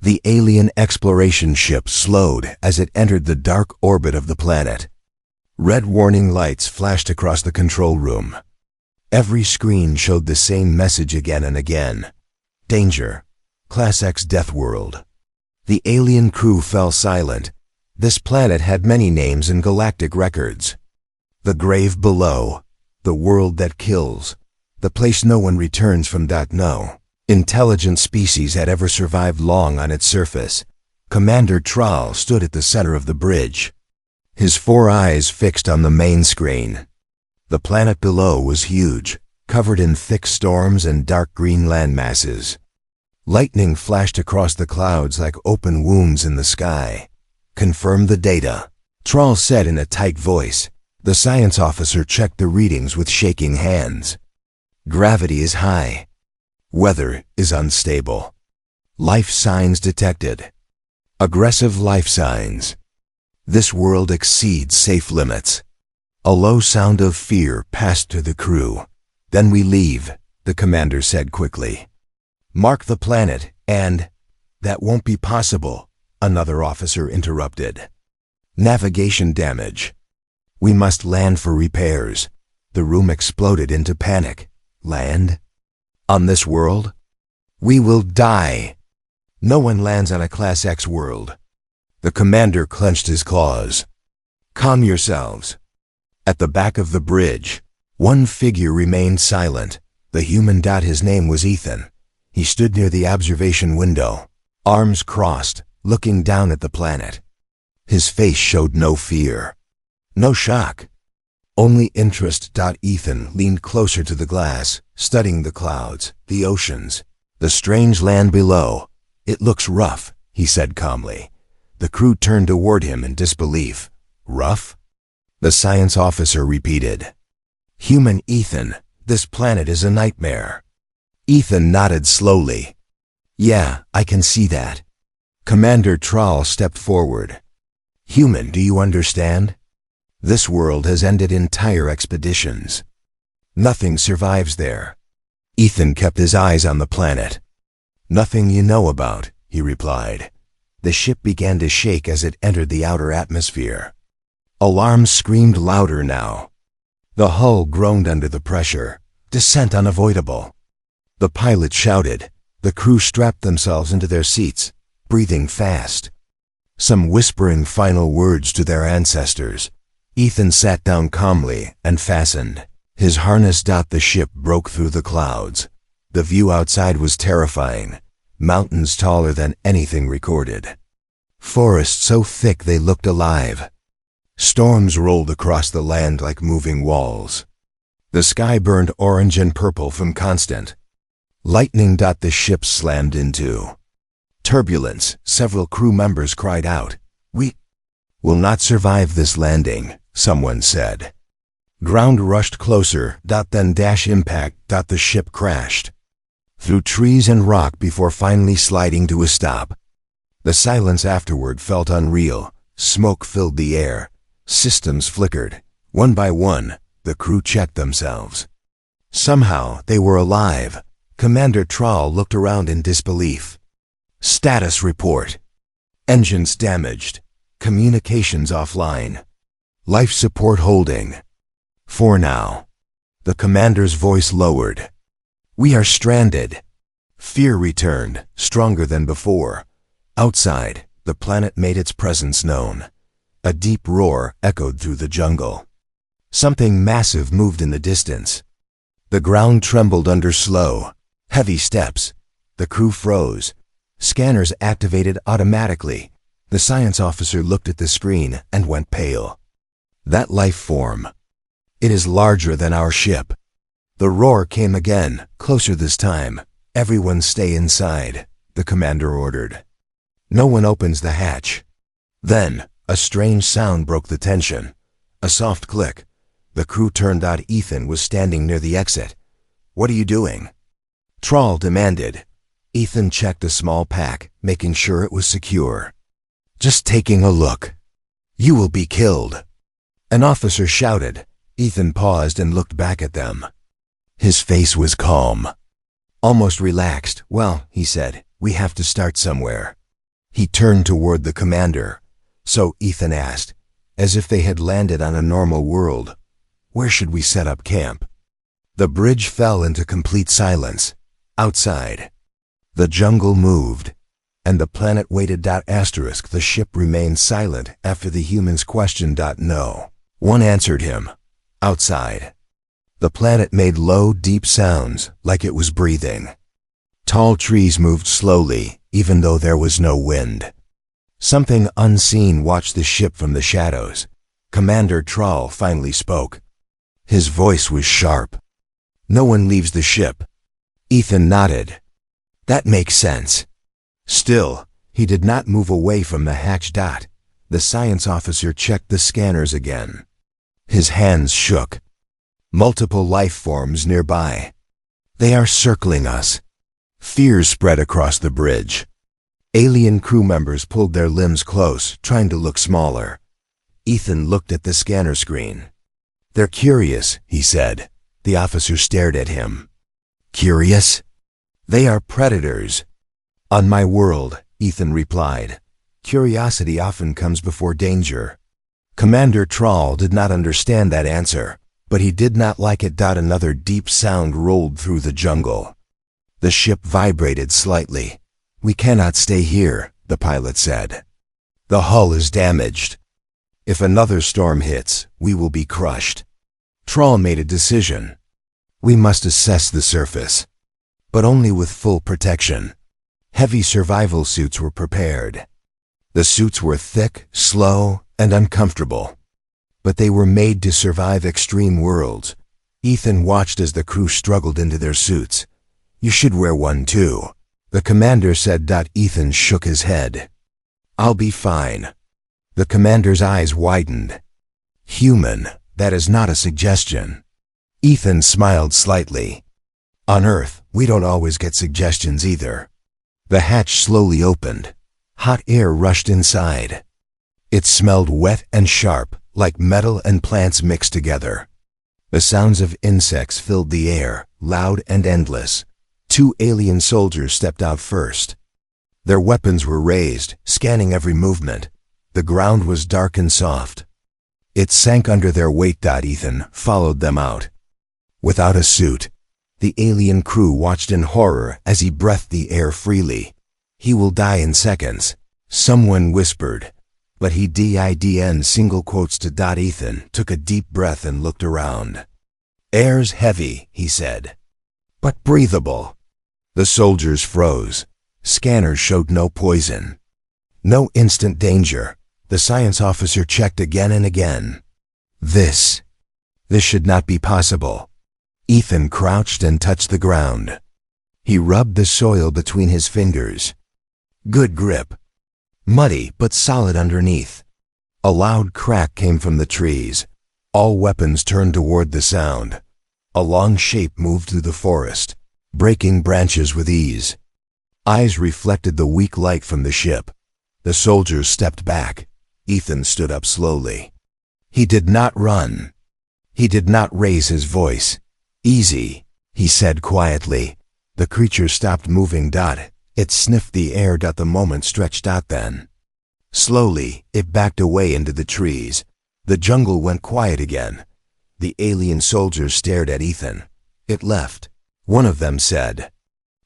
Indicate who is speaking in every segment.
Speaker 1: The alien exploration ship slowed as it entered the dark orbit of the planet. Red warning lights flashed across the control room. Every screen showed the same message again and again. Danger. Class X Death World. The alien crew fell silent. This planet had many names in galactic records. The grave below. The world that kills. The place no one returns from. No intelligent species had ever survived long on its surface. Commander Traal stood at the center of the bridge, his 4 eyes fixed on the main screen. The planet below was huge, covered in thick storms and dark green landmasses. Lightning flashed across the clouds like open wounds in the sky. Confirm the data, Traal said in a tight voice. The science officer checked the readings with shaking hands. Gravity is high. Weather is unstable. Life signs detected. Aggressive life signs. This world exceeds safe limits. A low sound of fear passed to the crew. Then we leave, the commander said quickly. Mark the planet, and... That won't be possible, another officer interrupted. Navigation damage. We must land for repairs. The room exploded into panic. Land? On this world? We will die. No one lands on a Class X world. The commander clenched his claws. Calm yourselves. At the back of the bridge, one figure remained silent. The human. His name was Ethan. He stood near the observation window, arms crossed, looking down at the planet. His face showed no fear, no shock, only interest. Ethan leaned closer to the glass, studying the clouds, the oceans, the strange land below. It looks rough, he said calmly. The crew turned toward him in disbelief. Rough? The science officer repeated. Human Ethan, this planet is a nightmare. Ethan nodded slowly. Yeah, I can see that. Commander Traal stepped forward. Human, do you understand? This world has ended entire expeditions. Nothing survives there. Ethan kept his eyes on the planet. Nothing you know about, he replied. The ship began to shake as it entered the outer atmosphere. Alarms screamed louder now. The hull groaned under the pressure. Descent unavoidable. The pilot shouted. The crew strapped themselves into their seats, breathing fast. Some whispering final words to their ancestors. Ethan sat down calmly and fastened. His harness. The ship broke through the clouds. The view outside was terrifying. Mountains taller than anything recorded. Forests so thick they looked alive. Storms rolled across the land like moving walls. The sky burned orange and purple from constant lightning. The ship slammed into turbulence. Several crew members cried out. We will not survive this landing, someone said. Ground rushed closer. Then impact. The ship crashed through trees and rock before finally sliding to a stop. The silence afterward felt unreal. Smoke filled the air. Systems flickered. One by one, the crew checked themselves. Somehow, they were alive. Commander Traal looked around in disbelief. Status report. Engines damaged. Communications offline. Life support holding. For now. The commander's voice lowered. We are stranded. Fear returned, stronger than before. Outside, the planet made its presence known. A deep roar echoed through the jungle. Something massive moved in the distance. The ground trembled under slow, heavy steps. The crew froze. Scanners activated automatically. The science officer looked at the screen and went pale. That life form. It is larger than our ship. The roar came again, closer this time. Everyone stay inside, the commander ordered. No one opens the hatch. Then, a strange sound broke the tension. A soft click. The crew turned. Ethan was standing near the exit. What are you doing? Traal demanded. Ethan checked a small pack, making sure it was secure. Just taking a look. You will be killed. An officer shouted. Ethan paused and looked back at them. His face was calm. Almost relaxed. Well, he said, we have to start somewhere. He turned toward the commander. "So," Ethan asked, as if they had landed on a normal world, "where should we set up camp?" The bridge fell into complete silence. Outside, the jungle moved, and the planet waited. The ship remained silent after the humans questioned. No one answered him. Outside, the planet made low, deep sounds like it was breathing. Tall trees moved slowly, even though there was no wind. Something unseen watched the ship from the shadows. Commander Trawl finally spoke. His voice was sharp. "No one leaves the ship." Ethan nodded. "That makes sense." Still, he did not move away from the hatch. The science officer checked the scanners again. His hands shook. Multiple life forms nearby. "They are circling us." Fear spread across the bridge. Alien crew members pulled their limbs close, trying to look smaller. Ethan looked at the scanner screen. "They're curious," he said. The officer stared at him. "Curious?" "They are predators." "On my world," Ethan replied, "curiosity often comes before danger." Commander Trawl did not understand that answer, but he did not like it. Another deep sound rolled through the jungle. The ship vibrated slightly. "We cannot stay here," the pilot said. "The hull is damaged. If another storm hits, we will be crushed." Trawl made a decision. "We must assess the surface, but only with full protection." Heavy survival suits were prepared. The suits were thick, slow, and uncomfortable, but they were made to survive extreme worlds. Ethan watched as the crew struggled into their suits. "You should wear one too," the commander said. Ethan shook his head. "I'll be fine." The commander's eyes widened. "Human, that is not a suggestion." Ethan smiled slightly. "On Earth, we don't always get suggestions either." The hatch slowly opened. Hot air rushed inside. It smelled wet and sharp, like metal and plants mixed together. The sounds of insects filled the air, loud and endless. 2 alien soldiers stepped out first. Their weapons were raised, scanning every movement. The ground was dark and soft. It sank under their weight. Ethan followed them out. Without a suit, the alien crew watched in horror as he breathed the air freely. "He will die in seconds," someone whispered, but he didn't. Single quotes to. Ethan took a deep breath and looked around. "Air's heavy," he said, "but breathable." The soldiers froze. Scanners showed no poison. No instant danger. The science officer checked again and again. This should not be possible." Ethan crouched and touched the ground. He rubbed the soil between his fingers. Good grip. Muddy but solid underneath. A loud crack came from the trees. All weapons turned toward the sound. A long shape moved through the forest, breaking branches with ease. Eyes reflected the weak light from the ship. The soldiers stepped back. Ethan stood up slowly. He did not run. He did not raise his voice. "Easy," he said quietly. The creature stopped moving. It sniffed the air. The moment stretched out. Then, slowly, it backed away into the trees. The jungle went quiet again. The alien soldiers stared at Ethan. "It left," one of them said.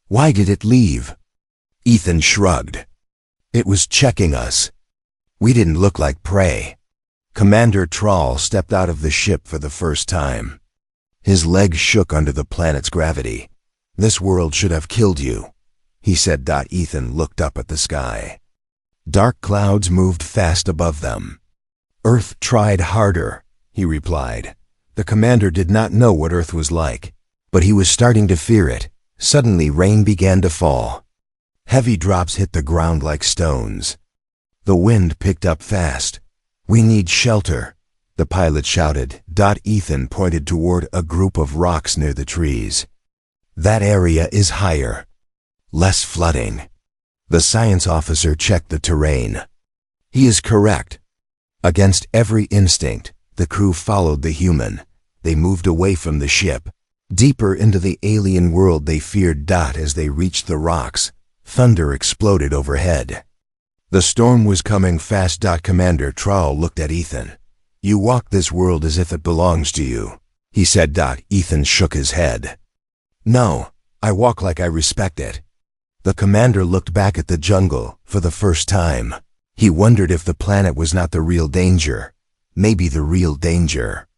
Speaker 1: "Why did it leave?" Ethan shrugged. "It was checking us. We didn't look like prey." Commander Trawl stepped out of the ship for the first time. His legs shook under the planet's gravity. "This world should have killed you," he said. Ethan looked up at the sky. Dark clouds moved fast above them. "Earth tried harder," he replied. The commander did not know what Earth was like, but he was starting to fear it. Suddenly rain began to fall. Heavy drops hit the ground like stones. The wind picked up fast. "We need shelter," the pilot shouted. Ethan pointed toward a group of rocks near the trees. "That area is higher. Less flooding." The science officer checked the terrain. "He is correct." Against every instinct, the crew followed the human. They moved away from the ship, deeper into the alien world they feared. As they reached the rocks, thunder exploded overhead. The storm was coming fast. Commander Trawl looked at Ethan. You walk this world as if it belongs to you, he said. Ethan shook his head. No, I walk like I respect it. The commander looked back at the jungle for the first time. He wondered if the planet was not the real danger. Maybe the real danger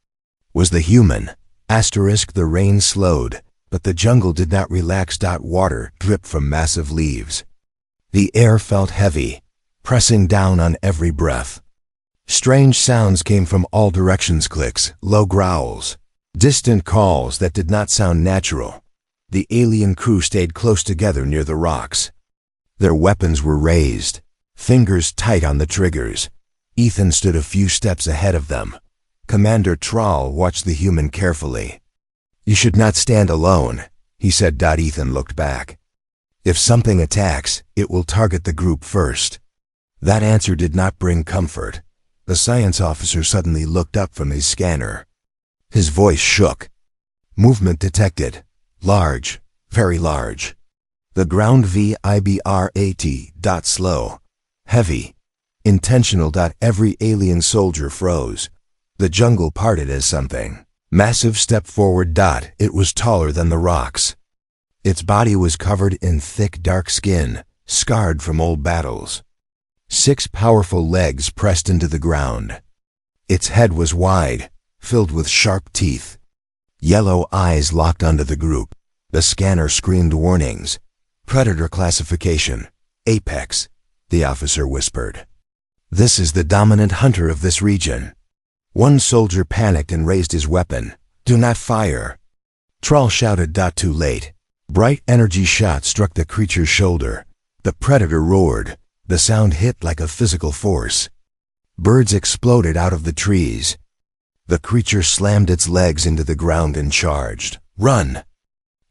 Speaker 1: was the human. The rain slowed, but the jungle did not relax. Water dripped from massive leaves. The air felt heavy, pressing down on every breath. Strange sounds came from all directions: clicks, low growls, distant calls that did not sound natural. The alien crew stayed close together near the rocks. Their weapons were raised, fingers tight on the triggers. Ethan stood a few steps ahead of them. Commander Trawl watched the human carefully. You should not stand alone, he said. Ethan looked back. If something attacks, it will target the group first. That answer did not bring comfort. The science officer suddenly looked up from his scanner. His voice shook. Movement detected. Large, very large. The ground vibrate. Slow. Heavy. Intentional. Every alien soldier froze. The jungle parted as something massive stepped forward. It was taller than the rocks. Its body was covered in thick dark skin, scarred from old battles. 6 powerful legs pressed into the ground. Its head was wide, filled with sharp teeth. Yellow eyes locked onto the group. The scanner screamed warnings. Predator classification. Apex, the officer whispered. This is the dominant hunter of this region. One soldier panicked and raised his weapon. Do not fire. Trawl shouted. Too late. Bright energy shot struck the creature's shoulder. The predator roared. The sound hit like a physical force. Birds exploded out of the trees. The creature slammed its legs into the ground and charged. Run!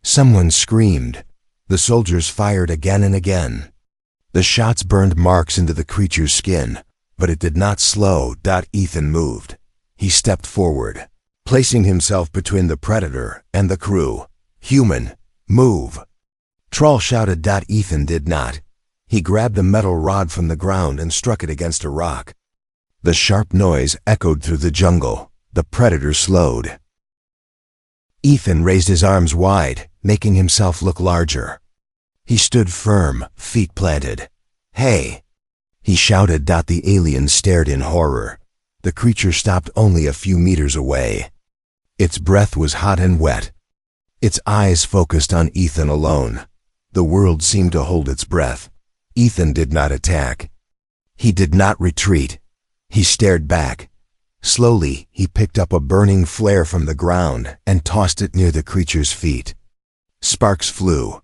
Speaker 1: Someone screamed. The soldiers fired again and again. The shots burned marks into the creature's skin, but it did not slow. Ethan moved. He stepped forward, placing himself between the predator and the crew. Human, move! Trawl shouted. Ethan did not. He grabbed a metal rod from the ground and struck it against a rock. The sharp noise echoed through the jungle. The predator slowed. Ethan raised his arms wide, making himself look larger. He stood firm, feet planted. Hey! He shouted. The alien stared in horror. The creature stopped only a few meters away. Its breath was hot and wet. Its eyes focused on Ethan alone. The world seemed to hold its breath. Ethan did not attack. He did not retreat. He stared back. Slowly, he picked up a burning flare from the ground and tossed it near the creature's feet. Sparks flew.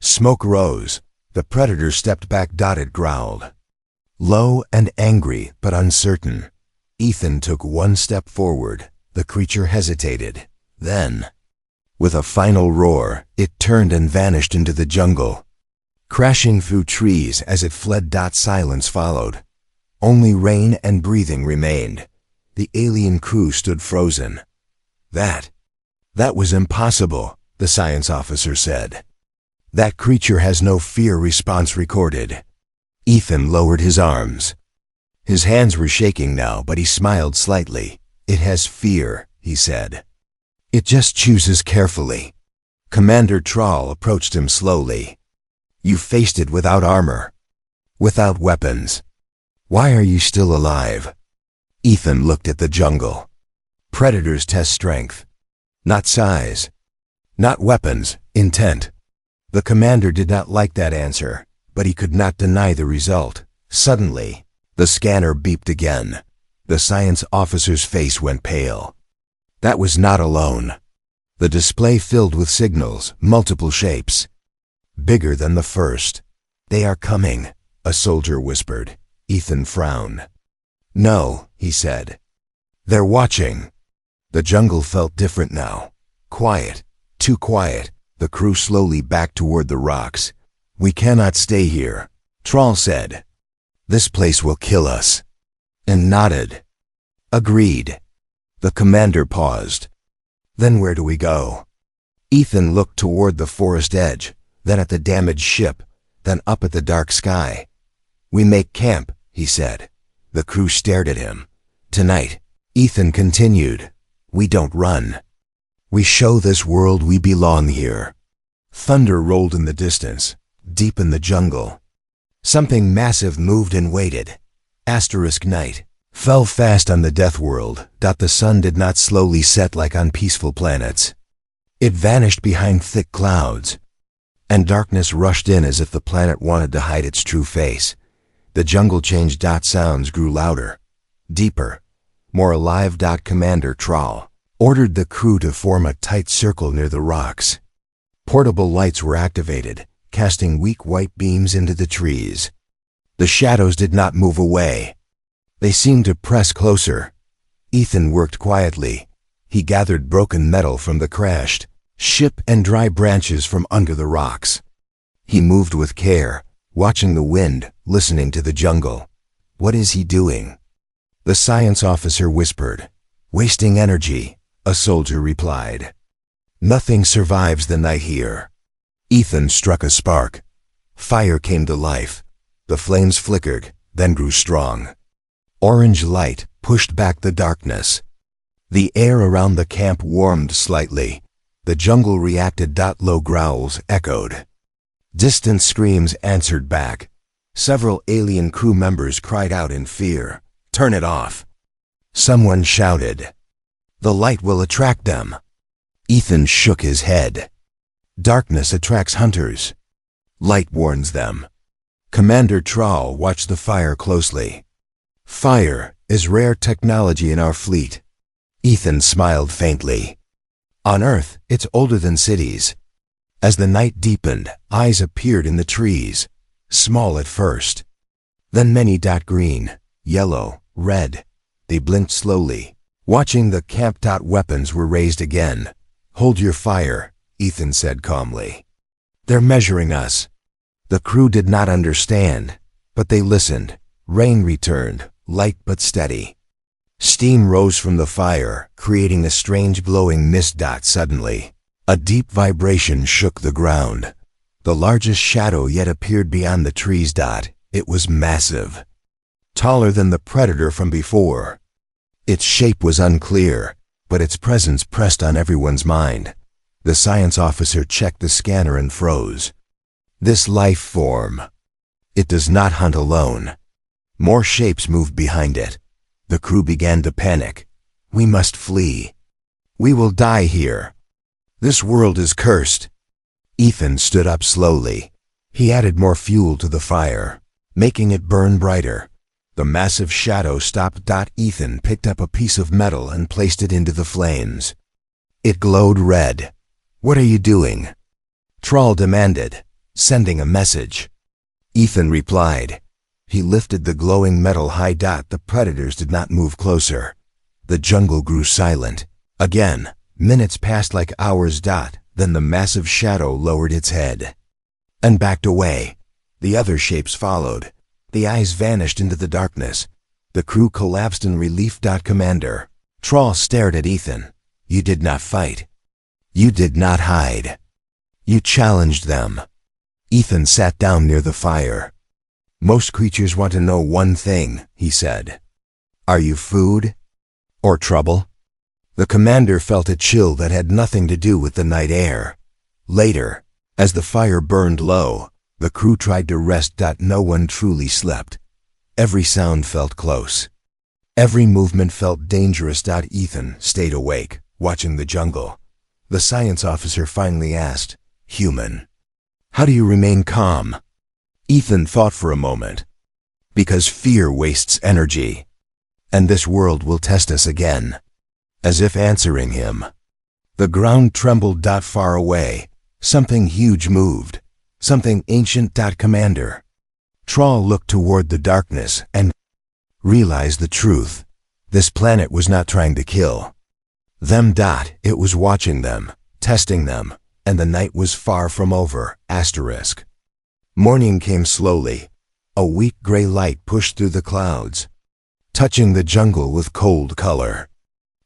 Speaker 1: Smoke rose. The predator stepped back. It growled. Low and angry, but uncertain. Ethan took one step forward. The creature hesitated. Then, with a final roar, it turned and vanished into the jungle, crashing through trees as it fled. Silence followed. Only rain and breathing remained. The alien crew stood frozen. That was impossible, the science officer said. That creature has no fear response recorded. Ethan lowered his arms. His hands were shaking now, but he smiled slightly. It has fear, he said. It just chooses carefully. Commander Trawl approached him slowly. You faced it without armor, without weapons. Why are you still alive? Ethan looked at the jungle. Predators test strength, not size, not weapons, intent. The commander did not like that answer, but he could not deny the result. Suddenly, the scanner beeped again. The science officer's face went pale. That was not alone. The display filled with signals, multiple shapes, bigger than the first. They are coming, a soldier whispered. Ethan frowned. No, he said. They're watching. The jungle felt different now. Quiet, too quiet. The crew slowly backed toward the rocks. We cannot stay here, Trawl said. This place will kill us. And nodded. Agreed. The commander paused. Then where do we go? Ethan looked toward the forest edge, then at the damaged ship, then up at the dark sky. "We make camp," he said. The crew stared at him. "Tonight," Ethan continued, "we don't run. We show this world we belong here." Thunder rolled in the distance, deep in the jungle. Something massive moved and waited. Night fell fast on the death world. The sun did not slowly set like on peaceful planets. It vanished behind thick clouds, and darkness rushed in as if the planet wanted to hide its true face. The jungle changed. Sounds grew louder, deeper, more alive. Commander Troll ordered the crew to form a tight circle near the rocks. Portable lights were activated, casting weak white beams into the trees. The shadows did not move away. They seemed to press closer. Ethan worked quietly. He gathered broken metal from the crashed ship and dry branches from under the rocks. He moved with care, watching the wind, listening to the jungle. "What is he doing?" The science officer whispered. "Wasting energy," a soldier replied. "Nothing survives the night here." Ethan struck a spark. Fire came to life. The flames flickered, then grew strong. Orange light pushed back the darkness. The air around the camp warmed slightly. The jungle reacted. Low growls echoed. Distant screams answered back. Several alien crew members cried out in fear. "Turn it off!" Someone shouted. "The light will attract them." Ethan shook his head. "Darkness attracts hunters. Light warns them." Commander Troll watched the fire closely. "Fire is rare technology in our fleet." Ethan smiled faintly. "On Earth, it's older than cities." As the night deepened, eyes appeared in the trees, small at first. Then many. Green, yellow, red. They blinked slowly, watching the camp. Weapons were raised again. "Hold your fire," Ethan said calmly. "They're measuring us." The crew did not understand, but they listened. Rain returned, light but steady. Steam rose from the fire, creating a strange glowing mist. Suddenly, a deep vibration shook the ground. The largest shadow yet appeared beyond the trees. It was massive, taller than the predator from before. Its shape was unclear, but its presence pressed on everyone's mind. The science officer checked the scanner and froze. This life form. It does not hunt alone. More shapes moved behind it. The crew began to panic. "We must flee. We will die here. This world is cursed." Ethan stood up slowly. He added more fuel to the fire, making it burn brighter. The massive shadow stopped. Ethan picked up a piece of metal and placed it into the flames. It glowed red. "What are you doing?" Troll demanded, sending a message. Ethan replied. He lifted the glowing metal high. The predators did not move closer. The jungle grew silent. Again, minutes passed like hours. Then the massive shadow lowered its head and backed away. The other shapes followed. The eyes vanished into the darkness. The crew collapsed in relief. Commander Troll stared at Ethan. "You did not fight. You did not hide. You challenged them." Ethan sat down near the fire. "Most creatures want to know one thing," he said. "Are you food or trouble?" The commander felt a chill that had nothing to do with the night air. Later, as the fire burned low, the crew tried to rest. No one truly slept. Every sound felt close. Every movement felt dangerous. Ethan stayed awake, watching the jungle. The science officer finally asked, "Human, how do you remain calm?" Ethan thought for a moment. "Because fear wastes energy, and this world will test us again." As if answering him, the ground trembled. Far away, something huge moved, something ancient. Commander Troll looked toward the darkness and realized the truth. This planet was not trying to kill them. It was watching them, testing them, and the night was far from over. Morning came slowly. A weak gray light pushed through the clouds, touching the jungle with cold color.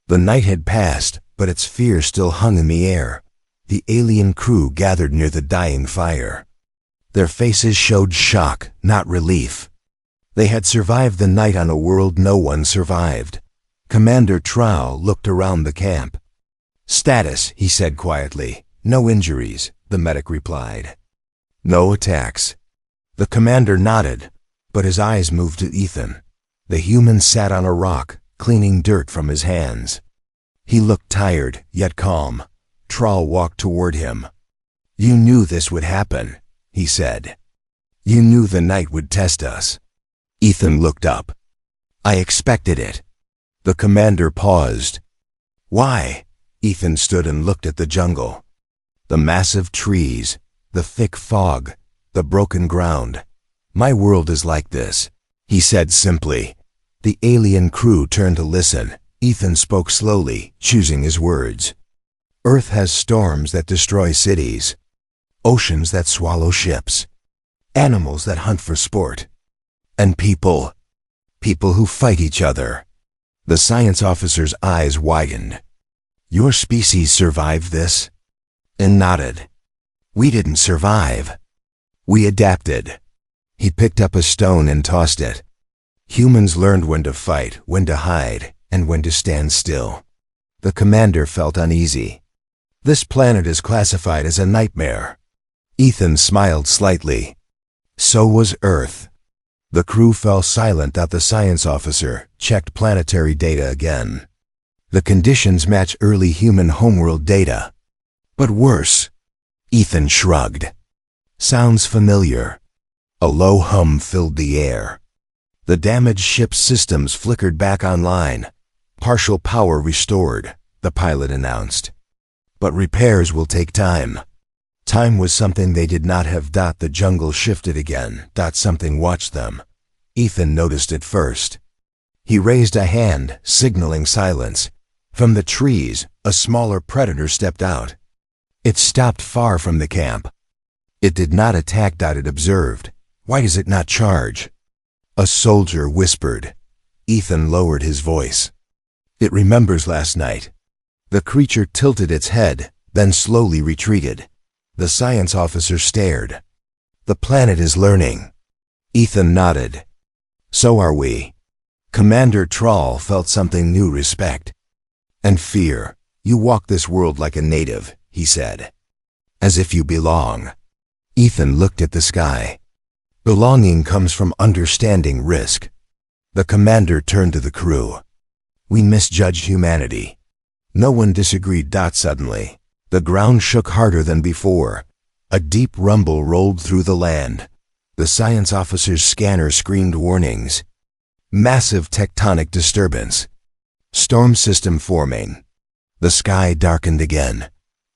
Speaker 1: The night had passed, but its fear still hung in the air. The alien crew gathered near the dying fire. Their faces showed shock, not relief. They had survived the night on a world no one survived. Commander Trowell looked around the camp. "Status," he said quietly. "No injuries," the medic replied. "No attacks." The commander nodded, but his eyes moved to Ethan. The human sat on a rock, cleaning dirt from his hands. He looked tired, yet calm. Trowell walked toward him. "You knew this would happen," he said. "You knew the night would test us." Ethan looked up. "I expected it." The commander paused. "Why?" Ethan stood and looked at the jungle. The massive trees, the thick fog, the broken ground. "My world is like this," he said simply. The alien crew turned to listen. Ethan spoke slowly, choosing his words. "Earth has storms that destroy cities, oceans that swallow ships, animals that hunt for sport, and people who fight each other." The science officer's eyes widened. "Your species survived this?" And nodded. "We didn't survive. We adapted." He picked up a stone and tossed it. "Humans learned when to fight, when to hide, and when to stand still." The commander felt uneasy. "This planet is classified as a nightmare." Ethan smiled slightly. "So was Earth." The crew fell silent as the science officer checked planetary data again. The conditions match early human homeworld data. "But worse." Ethan shrugged. "Sounds familiar." A low hum filled the air. The damaged ship's systems flickered back online. "Partial power restored," the pilot announced. "But repairs will take time." Time was something they did not have. The jungle shifted again. Something watched them. Ethan noticed it first. He raised a hand, signaling silence. From the trees, a smaller predator stepped out. It stopped far from the camp. It did not attack. It observed. "Why does it not charge?" A soldier whispered. Ethan lowered his voice. "It remembers last night." The creature tilted its head, then slowly retreated. The science officer stared. "The planet is learning." Ethan nodded. "So are we." Commander Trowell felt something new: respect and fear. "You walk this world like a native," he said. "As if you belong." Ethan looked at the sky. "Belonging comes from understanding risk." The commander turned to the crew. "We misjudged humanity." No one disagreed. Suddenly, the ground shook harder than before. A deep rumble rolled through the land. The science officer's scanner screamed warnings. Massive tectonic disturbance. Storm system forming. The sky darkened again.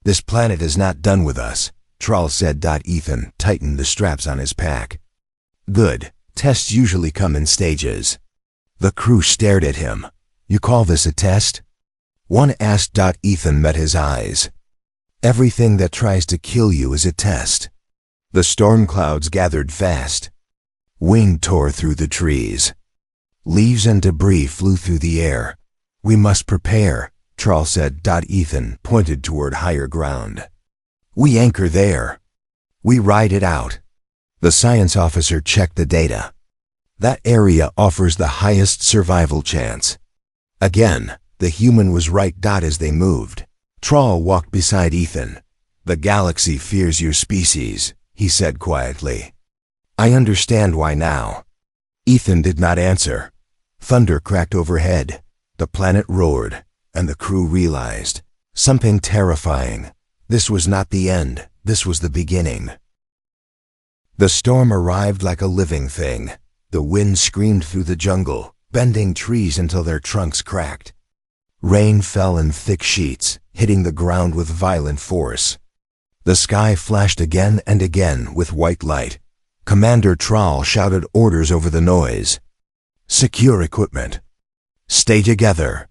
Speaker 1: "This planet is not done with us," Trowell said. Ethan tightened the straps on his pack. "Good. Tests usually come in stages." The crew stared at him. "You call this a test?" One asked. Ethan met his eyes. "Everything that tries to kill you is a test." The storm clouds gathered fast. Wind tore through the trees. Leaves and debris flew through the air. "We must prepare," Trowell said. Ethan pointed toward higher ground. "We anchor there. We ride it out." The science officer checked the data. "That area offers the highest survival chance." Again, the human was right. As they moved, Trowell walked beside Ethan. "The galaxy fears your species," he said quietly. "I understand why now." Ethan did not answer. Thunder cracked overhead. The planet roared, and the crew realized something terrifying. This was not the end. This was the beginning. The storm arrived like a living thing. The wind screamed through the jungle, bending trees until their trunks cracked. Rain fell in thick sheets, hitting the ground with violent force. The sky flashed again and again with white light. Commander Trowell shouted orders over the noise. "Secure equipment. Stay together."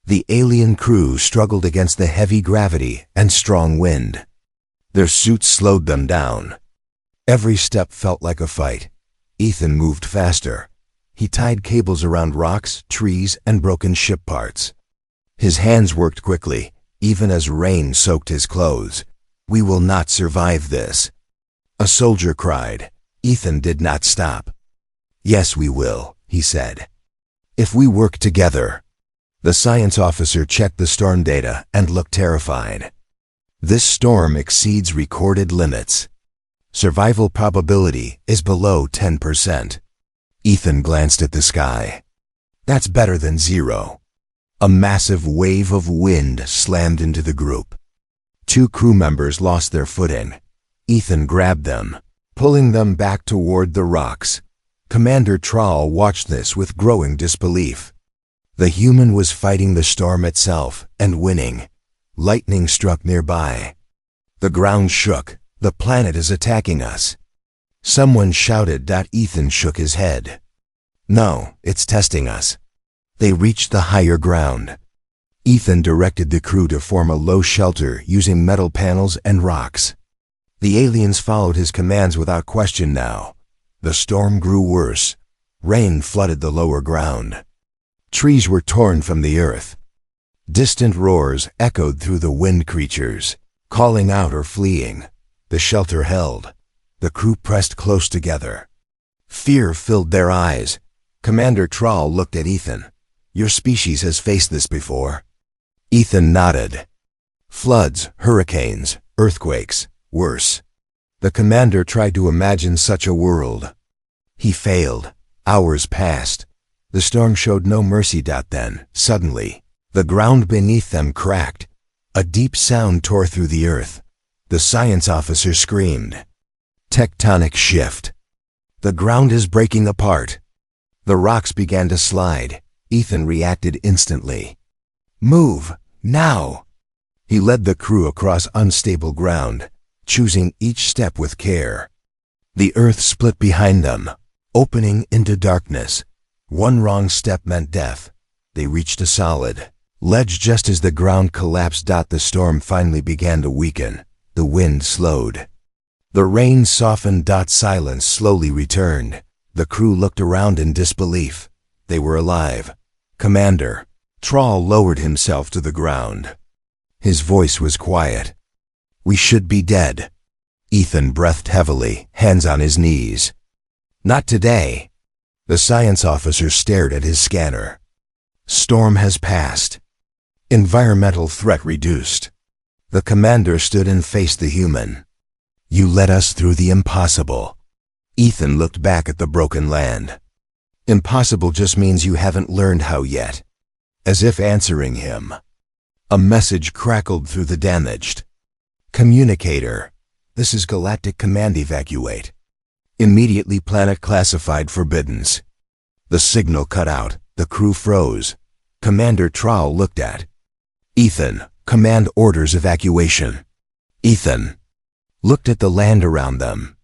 Speaker 1: The alien crew struggled against the heavy gravity and strong wind. Their suits slowed them down. Every step felt like a fight. Ethan moved faster. He tied cables around rocks, trees, and broken ship parts. His hands worked quickly, even as rain soaked his clothes. "We will not survive this," a soldier cried. Ethan did not stop. Yes, we will, he said. If we work together. The science officer checked the storm data and looked terrified. This storm exceeds recorded limits. Survival probability is below 10%. Ethan glanced at the sky. That's better than zero. A massive wave of wind slammed into the group. 2 crew members lost their footing. Ethan grabbed them, pulling them back toward the rocks. Commander Trawl watched this with growing disbelief. The human was fighting the storm itself and winning. Lightning struck nearby. The ground shook. The planet is attacking us. Someone shouted. Ethan shook his head. No, it's testing us. They reached the higher ground. Ethan directed the crew to form a low shelter using metal panels and rocks. The aliens followed his commands without question now. The storm grew worse. Rain flooded the lower ground. Trees were torn from the earth. Distant roars echoed through the wind creatures, calling out or fleeing. The shelter held. The crew pressed close together. Fear filled their eyes. Commander Trawl looked at Ethan. Your species has faced this before. Ethan nodded. Floods, hurricanes, earthquakes, worse. The commander tried to imagine such a world. He failed. Hours passed. The storm showed no mercy. Then, suddenly, the ground beneath them cracked. A deep sound tore through the earth. The science officer screamed. Tectonic shift. The ground is breaking apart. The rocks began to slide. Ethan reacted instantly. Move, now! He led the crew across unstable ground, choosing each step with care. The earth split behind them, opening into darkness. One wrong step meant death. They reached a solid ledge just as the ground collapsed. The storm finally began to weaken. The wind slowed. The rain softened. Silence slowly returned. The crew looked around in disbelief. They were alive. Commander Trawl lowered himself to the ground. His voice was quiet. We should be dead. Ethan breathed heavily, hands on his knees. Not today. The science officer stared at his scanner. Storm has passed. Environmental threat reduced. The commander stood and faced the human. You led us through the impossible. Ethan looked back at the broken land. Impossible just means you haven't learned how yet. As if answering him. A message crackled through the damaged. Communicator. This is Galactic Command. Evacuate. Immediately. Planet classified forbiddens. The signal cut out. The crew froze. Commander Trawl looked at Ethan. Command orders evacuation. Ethan looked at the land around them.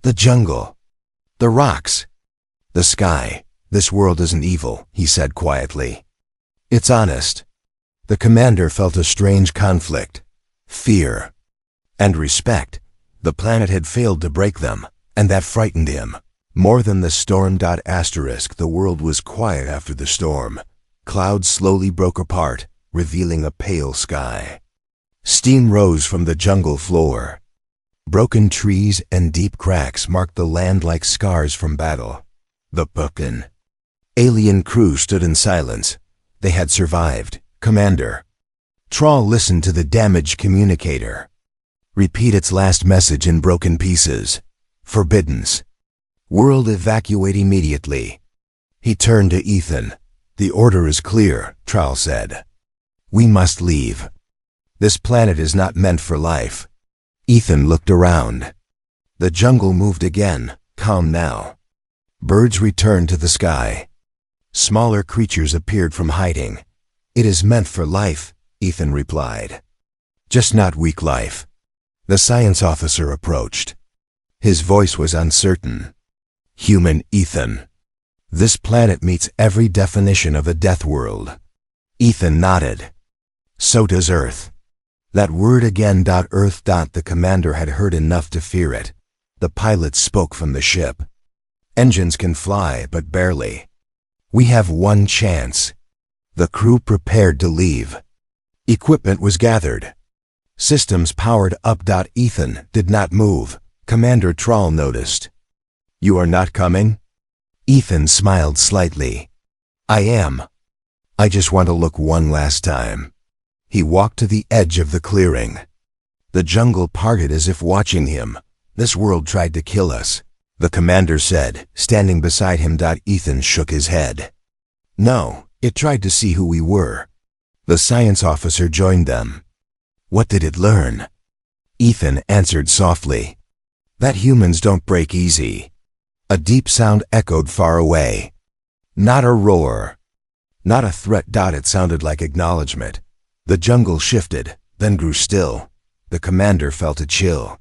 Speaker 1: The jungle. The rocks. The sky. This world isn't evil, he said quietly. It's honest. The commander felt a strange conflict. Fear. And respect. The planet had failed to break them, and that frightened him. More than the storm. The world was quiet after the storm. Clouds slowly broke apart, revealing a pale sky. Steam rose from the jungle floor. Broken trees and deep cracks marked the land like scars from battle. The broken alien crew stood in silence. They had survived. Commander Trawl listened to the damaged communicator. Repeat its last message in broken pieces. Forbiddens. World evacuate immediately. He turned to Ethan. The order is clear, Trawl said. We must leave. This planet is not meant for life. Ethan looked around. The jungle moved again, calm now. Birds returned to the sky. Smaller creatures appeared from hiding. It is meant for life, Ethan replied. Just not weak life. The science officer approached. His voice was uncertain. Human Ethan. This planet meets every definition of a death world. Ethan nodded. So does Earth. That word again. Earth. The commander had heard enough to fear it. The pilot spoke from the ship. Engines can fly, but barely. We have one chance. The crew prepared to leave. Equipment was gathered. Systems powered up. Ethan did not move. Commander Trawl noticed. You are not coming? Ethan smiled slightly. I am. I just want to look one last time. He walked to the edge of the clearing. The jungle parted as if watching him. This world tried to kill us, the commander said, standing beside him. Ethan shook his head. No, it tried to see who we were. The science officer joined them. What did it learn? Ethan answered softly. That humans don't break easy. A deep sound echoed far away. Not a roar. Not a threat. It sounded like acknowledgement. The jungle shifted, then grew still. The commander felt a chill.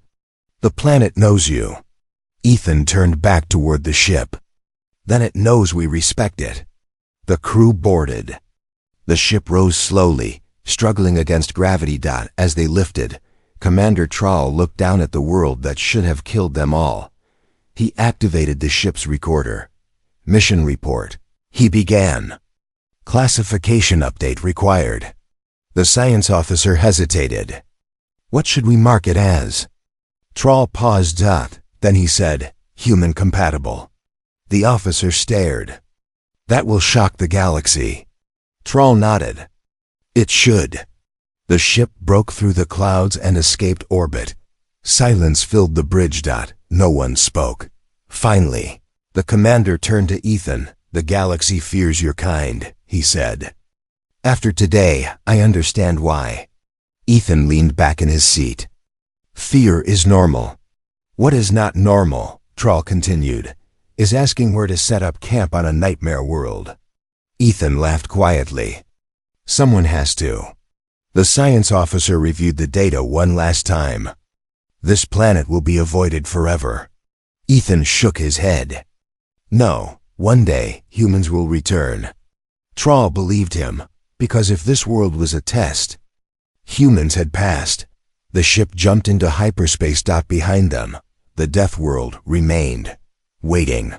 Speaker 1: The planet knows you. Ethan turned back toward the ship. Then it knows we respect it. The crew boarded. The ship rose slowly, struggling against gravity. As they lifted, Commander Trawl looked down at the world that should have killed them all. He activated the ship's recorder. Mission report. He began. Classification update required. The science officer hesitated. What should we mark it as? Trawl paused. Then he said, human compatible. The officer stared. That will shock the galaxy. Trawl nodded. It should. The ship broke through the clouds and escaped orbit. Silence filled the bridge. No one spoke. Finally, the commander turned to Ethan. The galaxy fears your kind, he said. After today, I understand why. Ethan leaned back in his seat. Fear is normal. What is not normal, Trawl continued, is asking where to set up camp on a nightmare world. Ethan laughed quietly. Someone has to. The science officer reviewed the data one last time. This planet will be avoided forever. Ethan shook his head. No, one day humans will return. Trawl believed him, because if this world was a test, humans had passed. The ship jumped into hyperspace. Behind them, the death world remained, waiting.